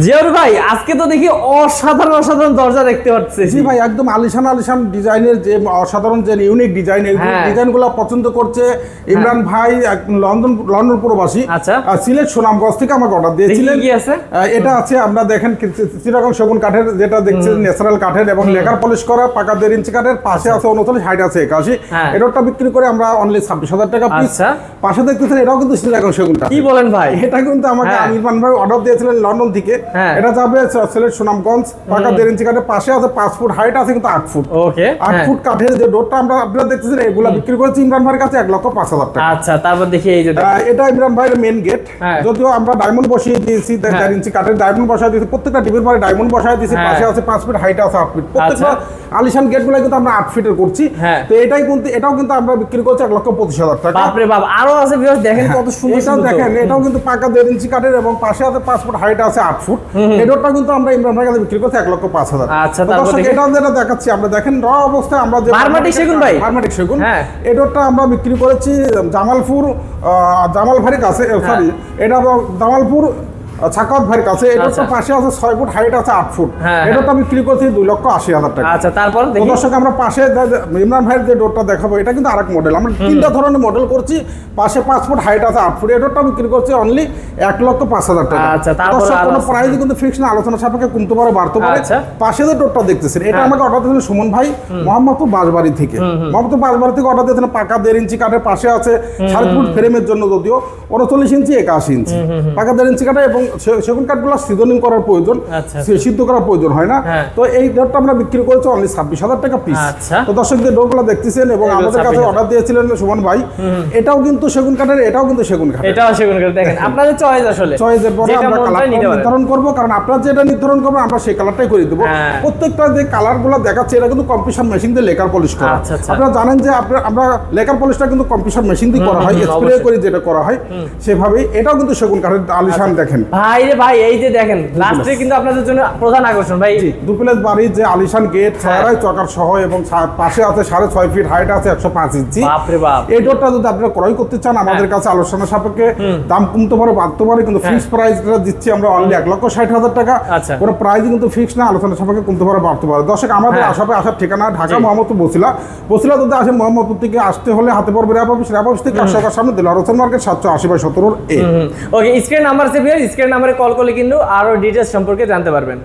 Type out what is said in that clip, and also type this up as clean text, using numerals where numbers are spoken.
জিয়াউর ভাই আজকে তো দেখি অসাধারণ অসাধারণ দরজা দেখতে পাচ্ছি। জি ভাই, একদম আলিশান আলিশান ডিজাইনের যে অসাধারণ যে ইউনিক ডিজাইন, এই ডিজাইনগুলো পছন্দ করছে ইমরান ভাই, লন্ডন প্রবাসী। আচ্ছা, সিলেট সুনামগঞ্জ থেকে আমাকে অর্ডার দিয়েছিলেন। কি আছে এটা আছে, আমরা দেখেন চিটাগং সেগুন কাঠের, যেটা দেখছেন ন্যাচারাল কাঠের এবং লেকার পলিশ করা, পাকা 1.5 ইঞ্চি কাঠের, পাশে আছে 39, হাইট আছে 81। এটাটা বিক্রি করে আমরা অনলি 26,000 টাকা পিস। পাশে দেখতেছেন এটাও কিন্তু চিটাগং সেগুন কাঠ। কি বলেন ভাই? এটা কিন্তু আমাকে ইমরান ভাই অর্ডার দিয়েছিলেন লন্ডন থেকে। এটা যাবে সিলেট সুনামগঞ্জ, পাকা 1.5 ইঞ্চি কাঠের, পাশে আছে 5 ফুট, হাইট আছে কিন্তু 8 ফুট। ওকে, 8 ফুট কাঠের যে ডোরটা আমরা আপনারা দেখতেছেন, এগুলা বিক্রি করেছি ইমরান ভাইয়ের কাছে 1,05,000 টাকা। আচ্ছা, তারপর দেখি এই যে এটা ইমরান ভাইয়ের মেইন গেট। যদিও আমরা ডায়মন্ড বসিয়ে দিয়েছি, 1.5 ইঞ্চি কাঠের ডায়মন্ড বসায় দিয়েছি, প্রত্যেকটা টিভির পরে ডায়মন্ড বসায় দিয়েছি। পাশে আছে 5 ফিট, হাইট আছে 8 ফিট। প্রত্যেকটা আলিশান গেটগুলো কিন্তু আমরা 8 ফিটের করছি। তো এটাও কিন্তু আমরা বিক্রি করছি 1,25,000 টাকা। বাপ রে বাপ, আরো আছে ভিউয়ার্স, দেখেন কত সুন্দর। এটাও দেখেন, এটাও কিন্তু পাকা 1.5 ইঞ্চি কাঠের এবং পাশে আছে 5 ফুট, হাইট আছে 8 ফুট। এটাও কিন্তু আমরা ইমরান ভাইয়ের কাছে বিক্রি করছি 1,05,000। আচ্ছা, তারপর এটাও যেটা দেখাচ্ছি, আমরা দেখেন র অবস্থায় আমরা যে বারমাটিক সেগুন ভাই, বারমাটিক সেগুন, এটাটা আমরা বিক্রি করেছি জামালপুর, জামাল ভাইয়ের কাছে। সরি, এটা জামালপুর ছাকাত ভাইয়ের কাছে। এটা পাশে আছে 6 ফুট, হাইট আছে 8 ফুট। এটা বিক্রি করছি 2,80,000 টাকা। আচ্ছা, তারপর দর্শক আমরা পাশে ইমরান ভাইয়ের যে ডোরটা দেখাবো, এটা কিন্তু আরেক মডেল। আমরা 3টা ধরনের মডেল করছি। পাশে 5 ফুট, হাইট আছে 8 ফুট। এটা বিক্রি করছি অনলি 1,05,000 টাকা। আচ্ছা, তারপর কোনো প্রাইস কিন্তু ফিক্স না, আলোচনা সাপেক্ষে কমতে পারে, বাড়তে পারে। পাশে যে ডোরটা দেখতেছেন, এটা আমাকে অর্ডার দিয়েছেন সুমন ভাই, মোহাম্মদপুর বাঁশবাড়ি থেকে। মোহাম্মদপুর বাঁশবাড়ি থেকে অর্ডার দিয়েছেন। পাকা 1.5 ইঞ্চি কাঠের, পাশে আছে 7 ফুট ফ্রেমের জন্য, যদিও 39 ইঞ্চি 81 ইঞ্চি পাকা 1.5 ইঞ্চি কাঠে, এবং সেগুন কাঠগুলো সিজনিং করার প্রয়োজন, সিদ্ধ করার প্রয়োজন হয় না। তো এই ডোরটা আমরা বিক্রি করেছি অনলি 26,000 টাকা পিস। তো দর্শকদের ডোরগুলো দেখতেছেন এবং আমাদের কাছে অর্ডার দিয়েছিলেন সুমন ভাই। এটাও কিন্তু সেগুন কাঠের, এটাও কিন্তু সেগুন কাঠ। এটাও সেগুন কাঠ। দেখেন আপনাদের চয়েস, আসলে চয়েসের পরে আমরা কালার নির্ধারণ করব, কারণ আপনারা যেটা নির্ধারণ করবেন আমরা সেই কালারটাই করে দেব। প্রত্যেকটা যে কালারগুলো দেখাচ্ছে, এটা কিন্তু কম্পিউটার মেশিন দিয়ে লেকার পলিশ করা। আপনারা জানেন যে আমরা লেকার পলিশটা কিন্তু কম্পিউটার মেশিন দিয়ে করা হয়, স্প্রে করে যেটা করা হয় সেভাবে। এটাও কিন্তু সেগুন কাঠের আলিশান। দেখেন ভাই রে ভাই, এই যে দেখেন লাস্টে কিন্তু আপনাদের জন্য প্রধান আকর্ষণ ভাই, ডুপ্লেক্স বাড়ির যে আলিশান গেট, 6 চকার সহ, এবং পাশে আছে 6.5 ফিট, হাইট আছে 105 ইঞ্চি। বাপ রে বাপ, এই ডোরটা যদি আপনারা ক্রয় করতে চান, আমাদের কাছে আলোচনা সাপেক্ষে দাম কমতে পারে, বাড়তে পারে, কিন্তু ফিক্সড প্রাইসটা দিচ্ছি আমরা অনলি 1,60,000 টাকা। কোনো প্রাইস কিন্তু ফিক্স না, আলোচনা সাপেক্ষে কমতে পারে, বাড়তে পারে। দর্শক আমাদের আসার ঠিকানা ঢাকা মোহাম্মদপুর বসিলা যদি আসে, মোহাম্মদপুর থেকে আসতে হলে হাতে পড়বে র্যাব অফিস থেকে 800 সামনে Dilar Hossain market 780/17 A। Okay, screen number আছে, স্ক্রিন নাম্বারে কল করলে কিন্তু আরো ডিটেইলস সম্পর্কে জানতে পারবেন।